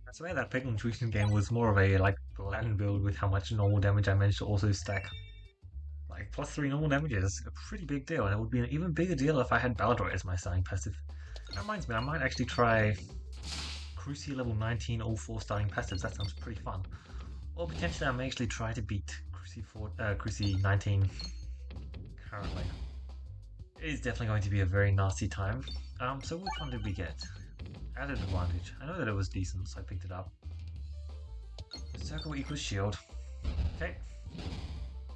I swear that Peglin Tuition game was more of a like blend build with how much normal damage I managed to also stack. Like +3 normal damage is a pretty big deal, and it would be an even bigger deal if I had Baldroy as my starting passive. That reminds me, I might actually try Cruci level 19 all 4 starting passives. That sounds pretty fun. Or potentially I may actually try to beat Cruci 19 currently. It is definitely going to be a very nasty time. So which one did we get? Added advantage. I know that it was decent, so I picked it up. Circle equals shield. Okay.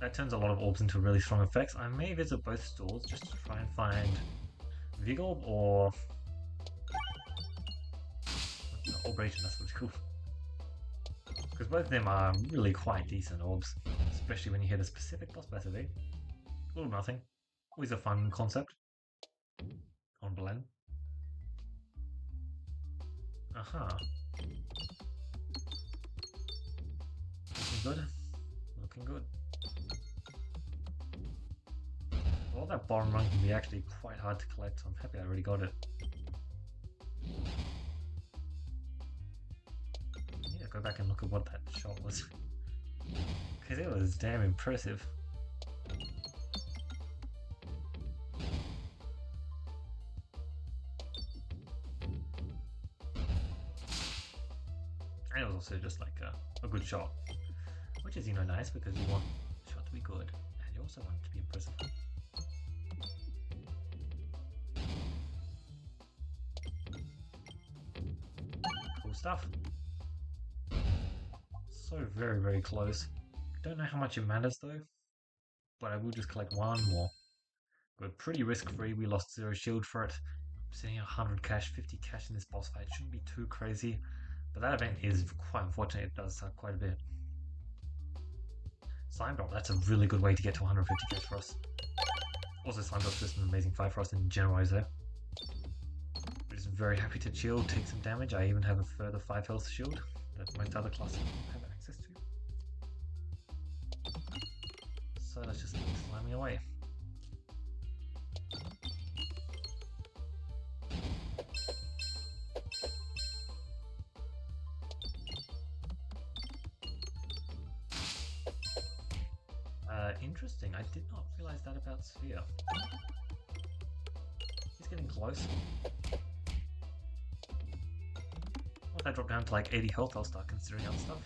That turns a lot of orbs into really strong effects. I may visit both stores just to try and find Vigorb or Orbration, that's what it's called. Because both of them are really quite decent orbs, especially when you hit a specific boss passive. Little nothing. Always a fun concept on blend. Aha. Looking good. Looking good. Well, that bottom run can be actually quite hard to collect, so I'm happy I already got it. I need to go back and look at what that shot was. Because it was damn impressive. And it was also just like a good shot. Which is, nice because you want the shot to be good. And you also want it to be impressive. Cool stuff. So very, very close. Don't know how much it matters though. But I will just collect one more. We're pretty risk-free. We lost 0 shield for it. Sitting at 100 cash, 50 cash in this boss fight shouldn't be too crazy. But that event is quite unfortunate. It does suck quite a bit. Slime Drop, that's a really good way to get to 150 cash for us. Also, Slime Drop's just an amazing fight for us in general, there. We're just very happy to chill, take some damage. I even have a further 5 health shield that most other classes don't have access to. So let's just keep slamming away. Interesting. I did not realize that about Sphere. He's getting close. Once I drop down to like 80 health, I'll start considering other stuff.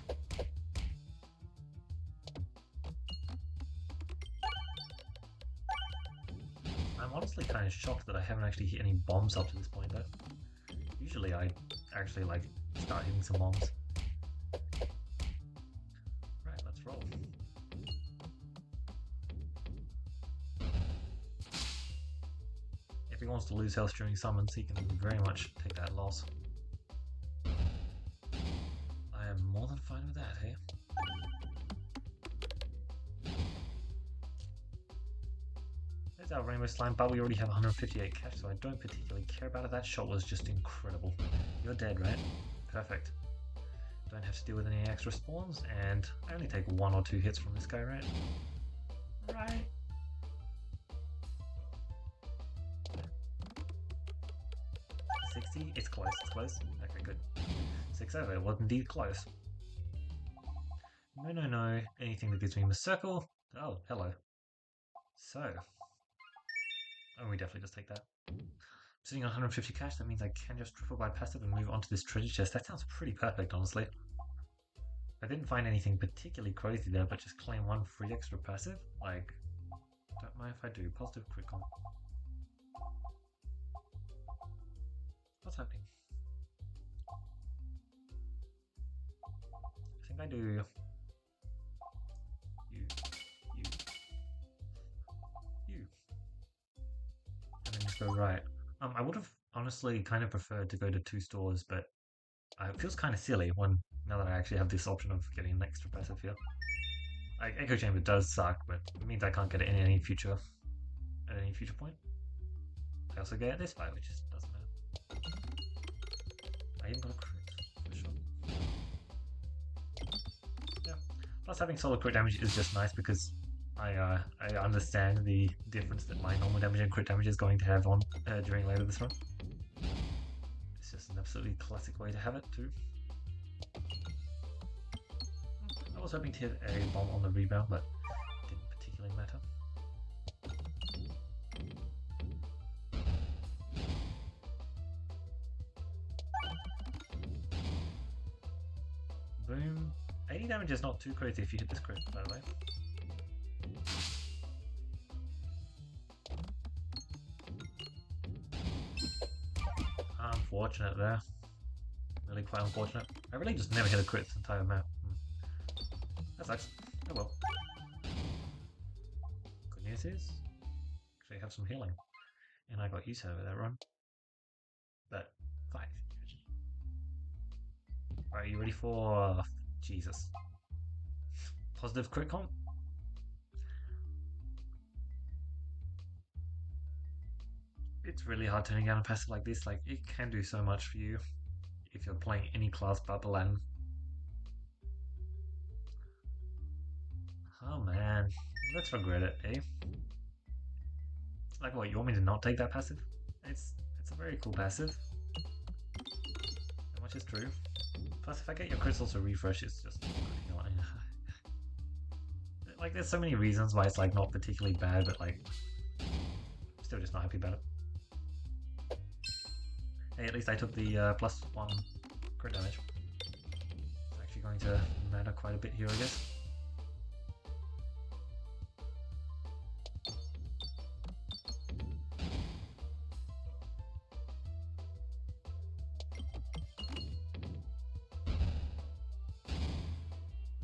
I'm honestly kind of shocked that I haven't actually hit any bombs up to this point though. Usually I actually like start hitting some bombs. Right, let's roll. If he wants to lose health during summons, he can very much take that loss. I am more than fine with that, hey? There's our Rainbow Slime, but we already have 158 cash, so I don't particularly care about it. That shot was just incredible. You're dead, right? Perfect. Don't have to deal with any extra spawns, and I only take 1 or 2 hits from this guy, right? Right. It's close, it's close. Okay, good. 6 over, it was indeed close. No. Anything that gives me a circle. Oh, hello. So. Oh, we definitely just take that. I'm sitting on 150 cash, that means I can just triple by passive and move on to this treasure chest. That sounds pretty perfect, honestly. I didn't find anything particularly crazy there, but just claim 1 free extra passive. Like, don't mind if I do. Positive quick on. What's happening? I think I do you. And then just go right. I would have honestly kind of preferred to go to 2 stores, but it feels kind of silly now that I actually have this option of getting an extra passive here. Like, Echo Chamber does suck, but it means I can't get it in any future point. I also get this fight, which just doesn't matter. I even got a crit, for sure. Yeah. Plus having solo crit damage is just nice because I understand the difference that my normal damage and crit damage is going to have on during later this run. It's just an absolutely classic way to have it too. was hoping to hit a bomb on the rebound, but didn't particularly matter. Boom. 80 damage is not too crazy if you hit this crit, by the way. Unfortunate there. Really quite unfortunate. I really just never hit a crit this entire map. That sucks. Oh well. Good news is, actually have some healing. And I got used to that run. But, fine. Alright, you ready for... Jesus. Positive crit comp? It's really hard turning down a passive like this. Like, it can do so much for you if you're playing any class but Paladin. Oh man, let's regret it, eh? Like what, you want me to not take that passive? It's a very cool passive. That much is true. Plus, if I get your crystals to refresh, it's just annoying. Like, there's so many reasons why it's like not particularly bad, but like, still just not happy about it. Hey, at least I took the +1 crit damage. It's actually going to matter quite a bit here, I guess.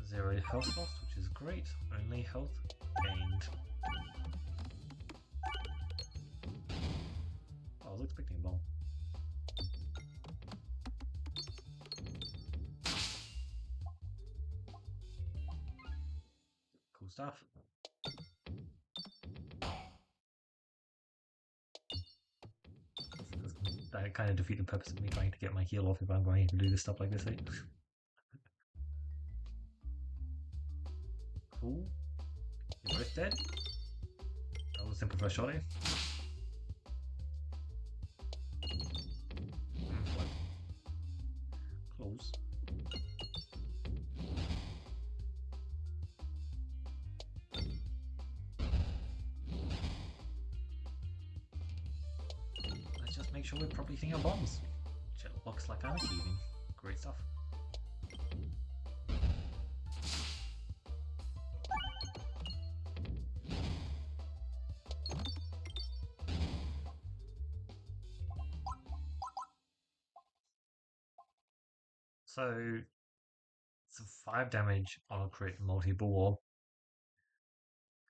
Zero health lost, which is great. Only health gained. Oh, I was expecting a bomb. Cool stuff. That kind of defeat the purpose of me trying to get my heal off if I'm going to do this stuff like this, eh? Cool. You're both dead. That was simple for a shot, eh? Close. Let's just make sure we're properly hitting our bombs. Which it looks like I'm achieving. Great stuff. So, it's a 5 damage on a crit multi-ball orb.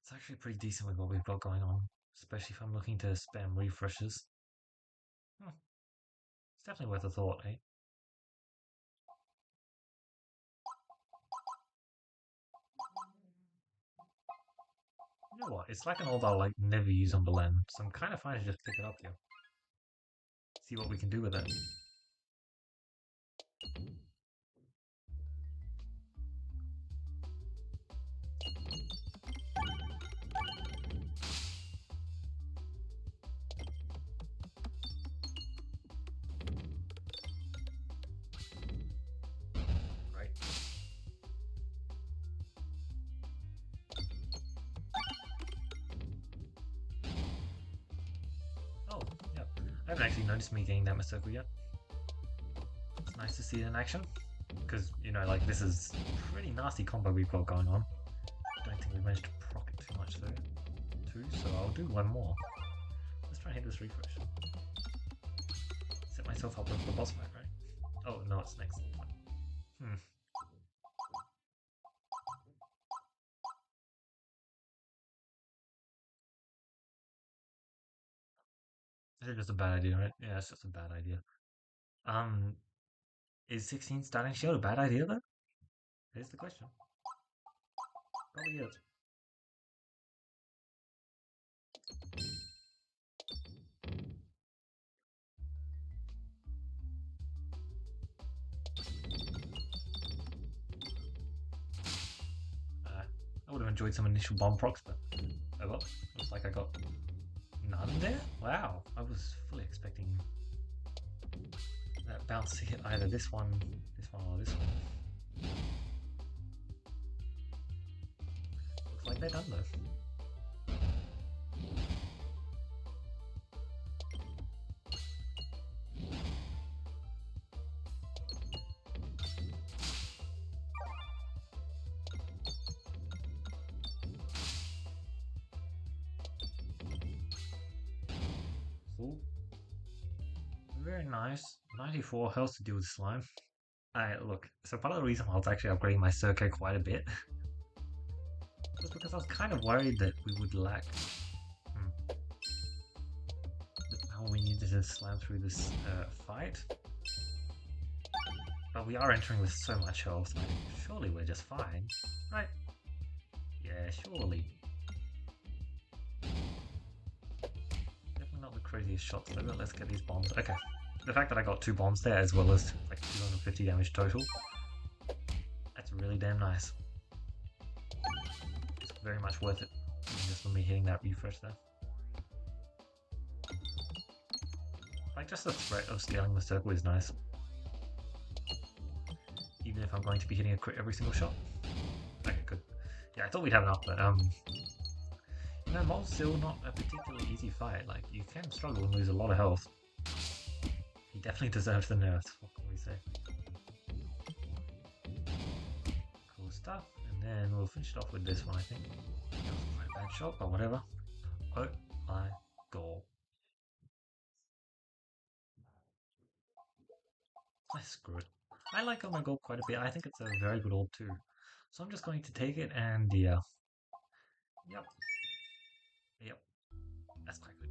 It's actually pretty decent with what we've got going on, especially if I'm looking to spam refreshes. It's definitely worth a thought, eh? You know what? It's like an orb I'll like never use on Belen, so I'm kind of fine to just pick it up here. See what we can do with it. Right. Oh, yeah. I haven't actually noticed me getting that Circae yet. It's nice to see it in action. Because, you know, like, this is a pretty nasty combo we've got going on. Don't think we managed to proc it too much, though. So I'll do one more. Let's try and hit this refresh. Set myself up with the boss fight, right? Oh, no, it's next. It's just a bad idea, right? Yeah, it's just a bad idea. Is 16 starting shield a bad idea, though? Here's the question. Probably is. I would have enjoyed some initial bomb procs, but oh well. Looks like I got none there? Wow, I was fully expecting that bounce to hit either this one, or this one. they're done though. Cool. Very nice. 94 health to deal with slime. Look, so part of the reason I was actually upgrading my Circae quite a bit was because I was kind of worried that we would lack. How we needed to slam through this fight. But we are entering with so much health, like, surely we're just fine, right? Yeah, surely. Definitely not the craziest shots though, but let's get these bombs. Okay. The fact that I got 2 bombs there as well as like 250 damage total, that's really damn nice. It's very much worth it, just for me hitting that refresh there. Like, just the threat of scaling the circle is nice. Even if I'm going to be hitting a crit every single shot. Okay, good. Yeah, I thought we'd have enough, but you know, Mol's still not a particularly easy fight. Like, you can struggle and lose a lot of health. He definitely deserves the nerfs, what can we say? Cool stuff, and then we'll finish it off with this one, I think. That was quite a bad shot, but whatever. Oh my god. Screw it. I like Oh My God quite a bit. I think it's a very good orb too. So I'm just going to take it and yeah. Yep. That's quite good.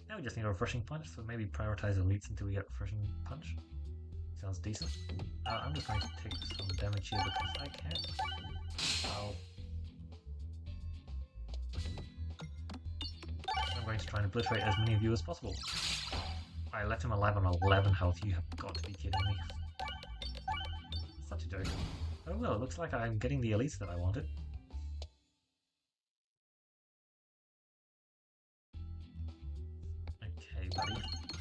Now we just need a refreshing punch, so maybe prioritize elites until we get refreshing punch. Sounds decent. I'm just going to take some damage here because I can. Ow. I'm going to try and obliterate as many of you as possible. I left him alive on 11 health. You have got to be kidding me. Such a joke. Oh well, it looks like I'm getting the elites that I wanted. Okay, buddy.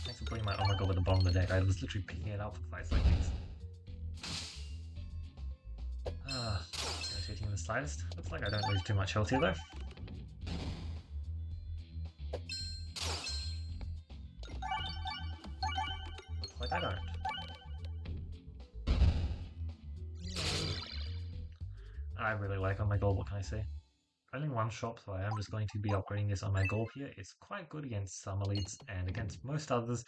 Thanks for putting my Oh My God at the bottom of the deck. I was literally picking it up for fights like these. Irritating in the slightest. Looks like I don't lose too much health here though. Looks like I don't. I really like Oh My God, what can I say? Only one shop, so I am just going to be upgrading this on my goal here. It's quite good against some elites, and against most others,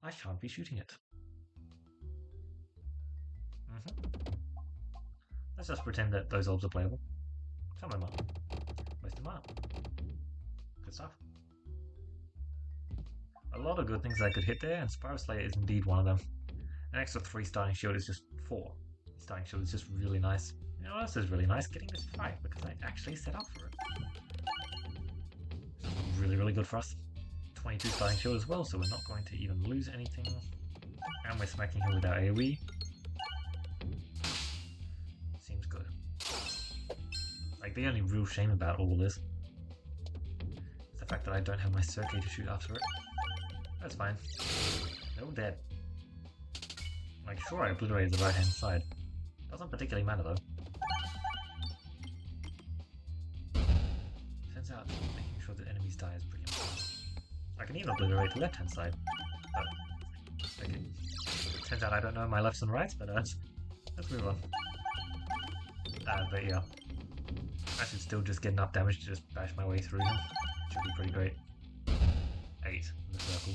I shan't be shooting it. Let's just pretend that those orbs are playable. Some of them are. Most of them aren't. Good stuff. A lot of good things I could hit there, and Spiral Slayer is indeed one of them. An extra 3 starting shield is just 4. Starting shield is just really nice. You know what else is really nice? Getting this fight, because I actually set up for it. Really, really good for us. 22 starting shield as well, so we're not going to even lose anything. And we're smacking him with our AoE. Seems good. Like, the only real shame about all this is the fact that I don't have my Circae to shoot after it. That's fine. They're all dead. Like, sure, I obliterated the right hand side. Doesn't particularly matter though. Turns out making sure that enemies die is pretty important. I can even obliterate the left hand side. But okay. Turns out I don't know my lefts and rights, but let's move on. But yeah. I should still just get enough damage to just bash my way through him. Should be pretty great. 8 in the circle.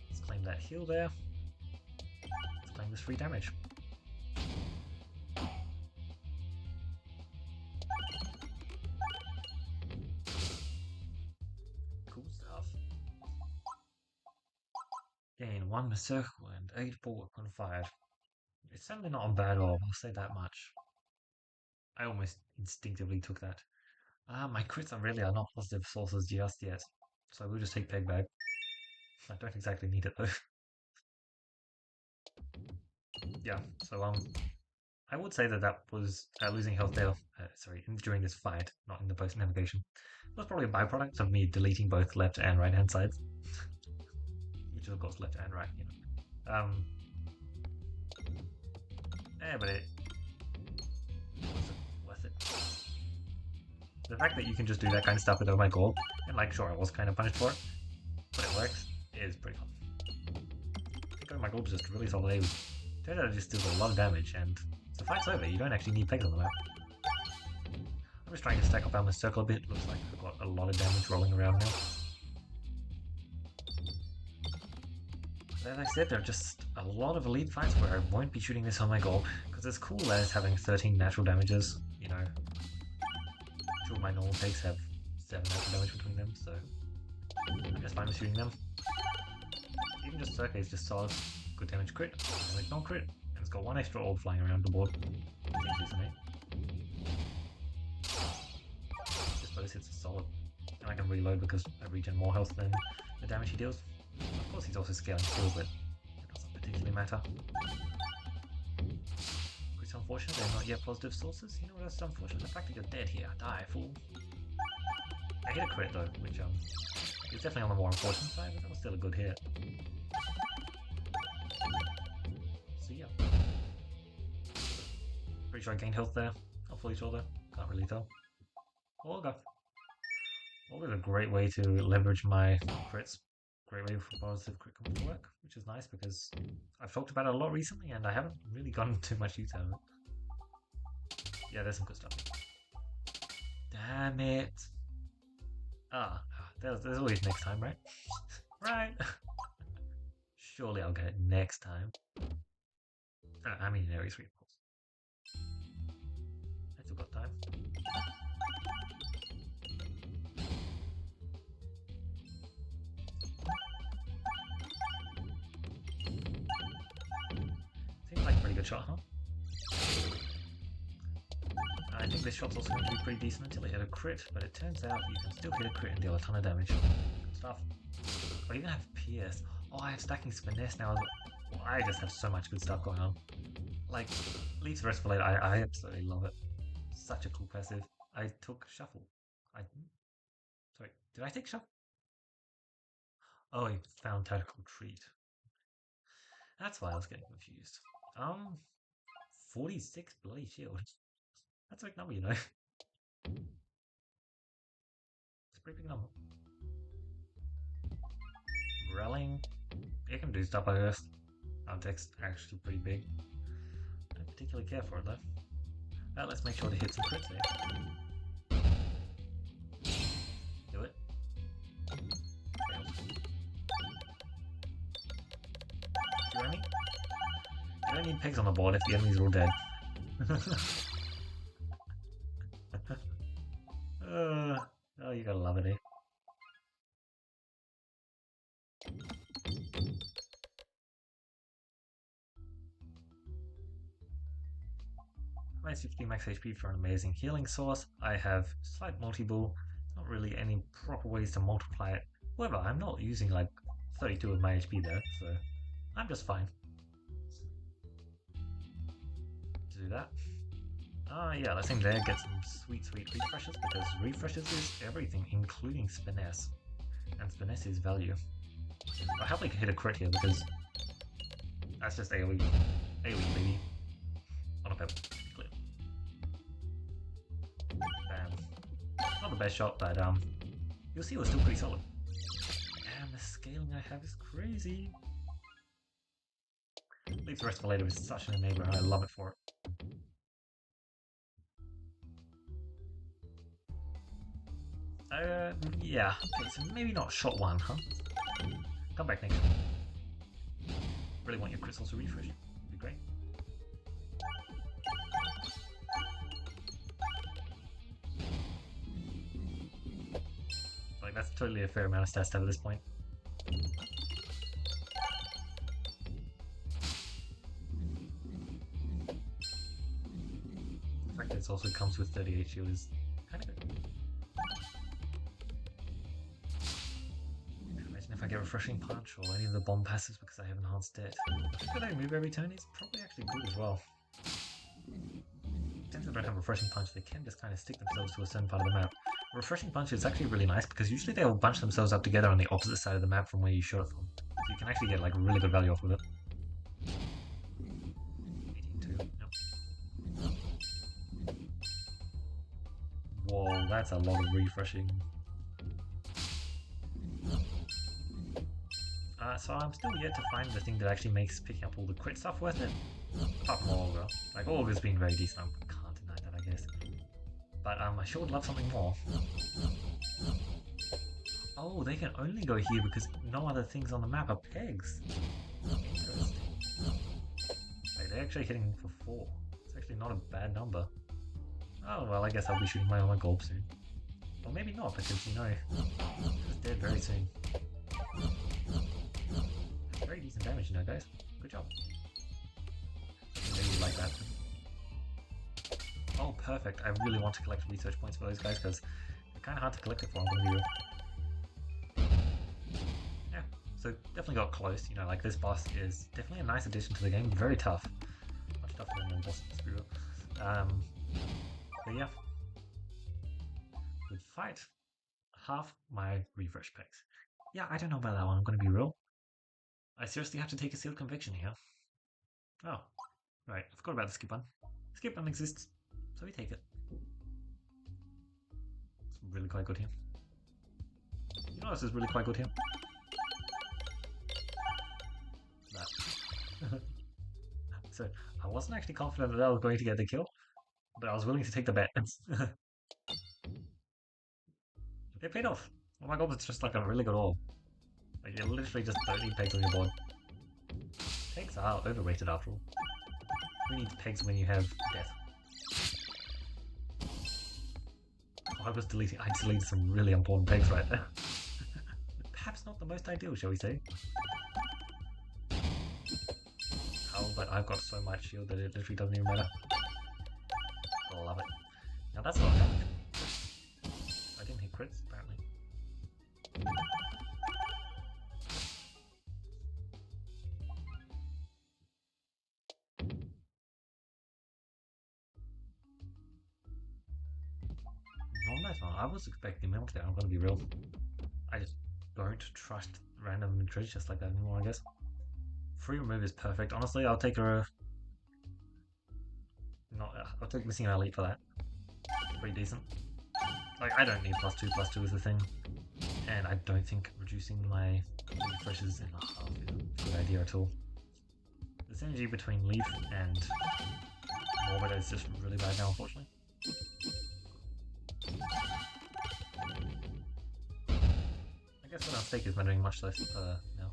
Let's claim that heal there. Let's claim this free damage. Cool stuff. Gain 1 circle and 8 bullet when fired. It's certainly not a bad orb, I'll say that much. I almost instinctively took that. My crits are not positive sources just yet, so we'll just take Peg Bag. I don't exactly need it though. Yeah, so I would say that was losing health there. During this fight, not in the post navigation. It was probably a byproduct of me deleting both left and right hand sides, which is of course left and right. You know. Yeah, but it was worth it. The fact that you can just do that kind of stuff with Oh My Gorb, and like, sure, I was kind of punished for it, but it works, is pretty fun. I think Oh My Gorb's just really solid AoE. Turns out it just deals a lot of damage, and so fight's over, you don't actually need pegs on the map. I'm just trying to stack up on my circle a bit, looks like I've got a lot of damage rolling around now. As I said, there are just a lot of elite fights where I won't be shooting this on my goal, because as cool as having 13 natural damages, you know, two of my normal pegs have 7 natural damage between them, so I'm just fine with shooting them. Even just Circae is just solid, good damage crit, damage non-crit, and it's got 1 extra orb flying around the board. Just those hits are solid, and I can reload because I regen more health than the damage he deals. Of course he's also scaling skill, but it doesn't particularly matter. It's unfortunate they're not yet positive sources. You know what else is unfortunate? The fact that you're dead here. Die, fool. I hit a crit though, which is definitely on the more unfortunate side, but that was still a good hit. So yeah. Pretty sure I gained health there. Not fully sure though. Can't really tell. Augur. Augur is a great way to leverage my crits. Great way for positive crit combo to work, which is nice because I've talked about it a lot recently and I haven't really gotten too much use out of it. Yeah, there's some good stuff. Damn it! There's always next time, right? Right! Surely I'll get it next time. I mean in Area 3, of course. I still got time. Seems like a pretty good shot, huh? I think this shot's also going to be pretty decent until it hit a crit, but it turns out you can still hit a crit and deal a ton of damage. Good stuff. I even have Pierce. Oh, I have stacking finesse now. Well, I just have so much good stuff going on. Like, Leaf's Respirator, I absolutely love it. Such a cool passive. I took Shuffle. Sorry, did I take Shuffle? Oh, I found Tactical Treat. That's why I was getting confused. 46 bloody shield. That's a big number, you know. It's a pretty big number. Rallying. It can do stuff, I guess. Context actually pretty big. I don't particularly care for it though. Let's make sure to hit some crits there. Do it. Do any? You don't need pegs on the board if the enemies are all dead. Oh, you gotta love it, eh? Minus 50 max HP for an amazing healing source. I have slight multi-ball. Not really any proper ways to multiply it. However, I'm not using like 32 of my HP there, so I'm just fine. To do that. Yeah, let's aim there, get some sweet refreshes, because refreshes is everything, including finesse. And finesse is value. I'll happily hit a crit here because that's just AoE. AoE, baby. On a pebble. Clear. Bam. Not the best shot, but you'll see it was still pretty solid. Damn, the scaling I have is crazy. Leaf's Respirator is such an enabler and I love it for it. Yeah. Okay, so maybe not shot 1, huh? Come back next time. Really want your crystals to refresh. Would be great. Like, that's totally a fair amount of stats to have at this point. The fact that it also comes with 38 shield is kind of good. If I get Refreshing Punch or any of the bomb passives because I have enhanced debt. The fact that I move every turn is probably actually good as well. Since they don't have Refreshing Punch, they can just kind of stick themselves to a certain part of the map. Refreshing Punch is actually really nice because usually they'll bunch themselves up together on the opposite side of the map from where you shot it from. So you can actually get like really good value off of it. 18-2, yep. Whoa. that's a lot of refreshing. So I'm still yet to find the thing that actually makes picking up all the crit stuff worth it. Apart from Augur. Like, Augur's been very decent, I can't deny that, I guess. But I sure would love something more. Oh, they can only go here because no other things on the map are pegs. Interesting. Like, they're actually hitting for 4. It's actually not a bad number. Oh, well, I guess I'll be shooting my Golb soon. Or maybe not, because, you know, it's dead very soon. Very decent damage, you know, guys. Good job. Maybe you like that. Oh, perfect. I really want to collect research points for those guys, because they're kind of hard to collect it for, I'm going to be real. Yeah, so definitely got close. You know, like, this boss is definitely a nice addition to the game. Very tough. Much tougher than the boss in Spirit. But yeah. Good fight. Half my refresh packs. Yeah, I don't know about that one, I'm going to be real. I seriously have to take a sealed conviction here. Oh, right, I forgot about the skip button. Skip button exists, so we take it. It's really quite good here. You know this is really quite good here? That. So, I wasn't actually confident that I was going to get the kill, but I was willing to take the bet. It paid off. Oh my god, it's just like a really good orb. Like, you literally just don't need pegs on your board. Pegs are overrated after all. Who needs pegs when you have death? Oh, I deleted some really important pegs right there. Perhaps not the most ideal, shall we say? Oh, but I've got so much shield that it literally doesn't even matter. Love it. Now that's not damage. I didn't hit crits, apparently. Not nice one. I was expecting milk there, I'm gonna be real. I just don't trust random treasures just like that anymore, I guess. Free remove is perfect. Honestly, I'll take I'll take missing an elite for that. Pretty decent. Like, I don't need +2 is the thing. And I don't think reducing my refreshes in half is a good idea at all. The synergy between Leaf and Morbid is just really bad now, unfortunately. I guess what our stake is doing much less now.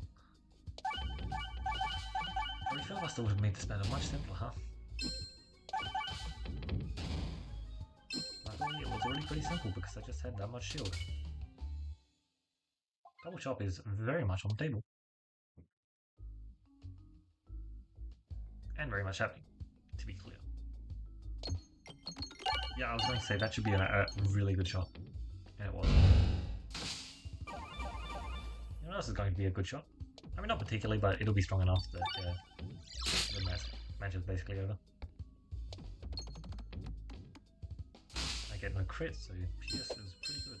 I feel I still would have made this battle much simpler, huh? Luckily, it was already pretty simple because I just had that much shield. Double chop is very much on the table. And very much happening, to be clear. Yeah, I was going to say that should be a really good shot. And it was. You know what else is going to be a good shot? I mean, not particularly, but it'll be strong enough that the match is basically over. I get no crits, so PS is pretty good.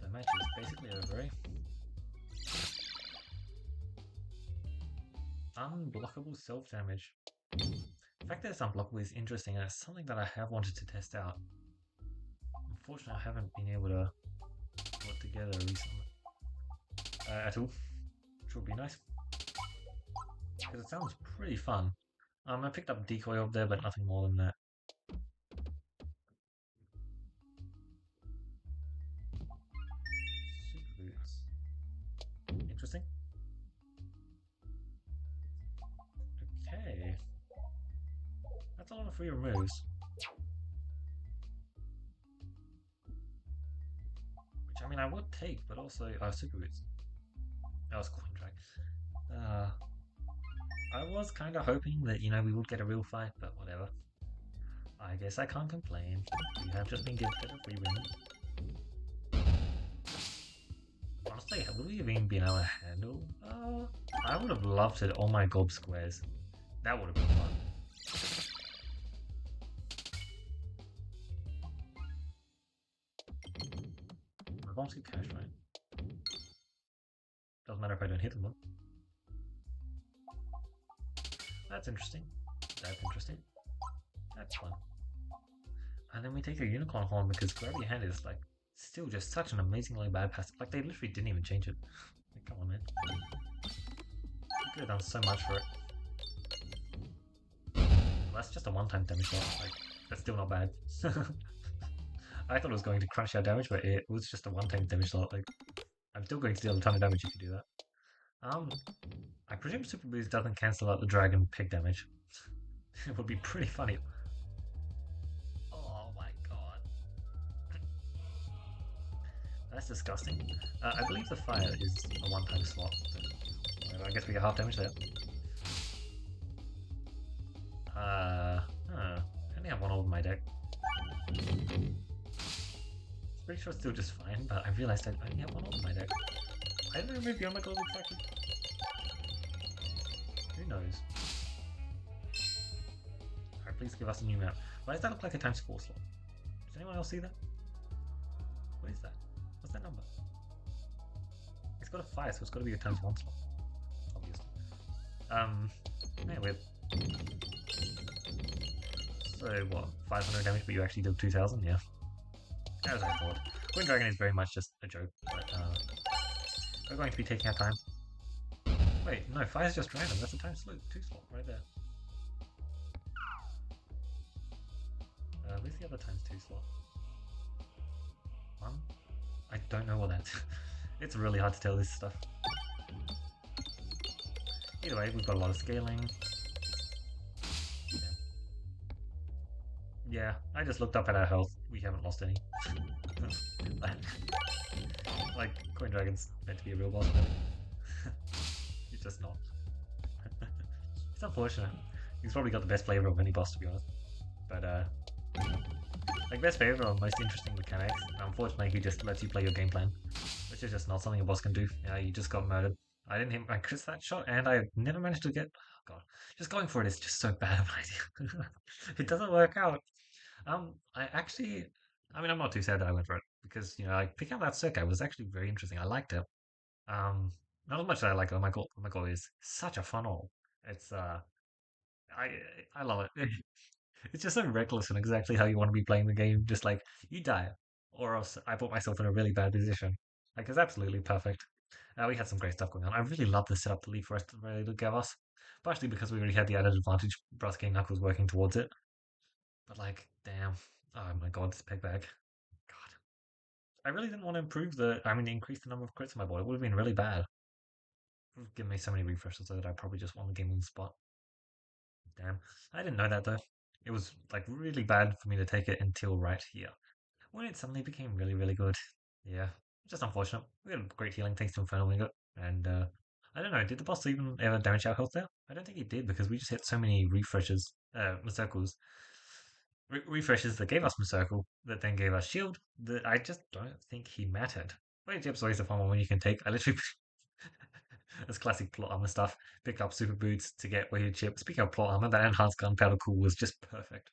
The match is basically over, eh? Unblockable self-damage. The fact that it's unblockable is interesting, and it's something that I have wanted to test out. Unfortunately, I haven't been able to put it together recently. At all. Which would be nice. Because it sounds pretty fun. I picked up decoy up there, but nothing more than that. Super boots. Interesting. Okay. That's a lot of free removes. Which, I mean, I would take, but also... super boots. That was coin track. I was kind of hoping that, you know, we would get a real fight, but whatever. I guess I can't complain. We have just been gifted a free win. Honestly, would we have even been able to handle? I would have loved it. All my gob squares. That would have been fun. My bombs get cashed, right? Doesn't matter if I don't hit them though. That's interesting. That's interesting. That's fun. And then we take a unicorn horn because gravity hand is like still just such an amazingly bad passive. Like they literally didn't even change it. Like, come on, man. We could have done so much for it. Well, that's just a one-time damage shot. Like that's still not bad. I thought it was going to crunch out damage, but it was just a one-time damage slot. Like I'm still going to deal a ton of damage if you do that. Um, I presume Super Boost doesn't cancel out the dragon pig damage. It would be pretty funny. Oh my god. That's disgusting. I believe the fire is a one-time slot. I guess we get half damage there. I only have one orb in my deck. Pretty sure it's still just fine, but I realized I only have one orb in my deck. I didn't remove the Omega Orb exactly. Who knows? Alright, please give us a new map. Why does that look like a times 4 slot? Does anyone else see that? What is that? What's that number? It's got a fire, so it's got to be a times 1 slot. Obviously. Yeah, we're... So, what? 500 damage, but you actually did 2000? Yeah. As I thought. Wind Dragon is very much just a joke, but, we're going to be taking our time. Wait, no, fire's just random. That's a times 2 slot right there. Where's the other times 2 slot? 1? I don't know what that's. It's really hard to tell this stuff. Either way, we've got a lot of scaling. Yeah, I just looked up at our health. We haven't lost any. Like, Coin Dragon's meant to be a real boss, but he's just not. It's unfortunate. He's probably got the best flavor of any boss, to be honest. But, like, best flavor or most interesting mechanics. Unfortunately, he just lets you play your game plan, which is just not something a boss can do. Yeah, you just got murdered. I didn't hit my crit that shot, and I never managed to get. Oh god, just going for it is just so bad of an idea. It doesn't work out. I actually, I mean, I'm not too sad that I went for it because I pick out that Circae was actually very interesting. I liked it. Not as much as I like. Oh my god, is such a fun all. It's I I love it. It's just so reckless and exactly how you want to be playing the game. Just like you die, or else I put myself in a really bad position. Like it's absolutely perfect. We had some great stuff going on. I really love the setup the Leaf Forest really did give us, partially because we already had the added advantage. Brass King Knuckles working towards it, but like, damn, oh my god, this peg bag. God, I really didn't want to improve increase the number of crits on my board. It would have been really bad. It would have given me so many refreshes that I probably just won the game on the spot. Damn, I didn't know that though. It was like really bad for me to take it until right here, when it suddenly became really, really good. Yeah, just unfortunate. We had great healing thanks to Infernal Wingot, and I don't know, did the boss even ever damage our health there? I don't think he did because we just hit so many refreshes, circles, refreshes that gave us Circle, that then gave us shield, that I just don't think he mattered. Wait, Jeb's always a fun one you can take. I literally, as classic plot armor stuff, picked up super boots to get weighted chip. Speaking of plot armor, that enhanced gunpowder cool was just perfect.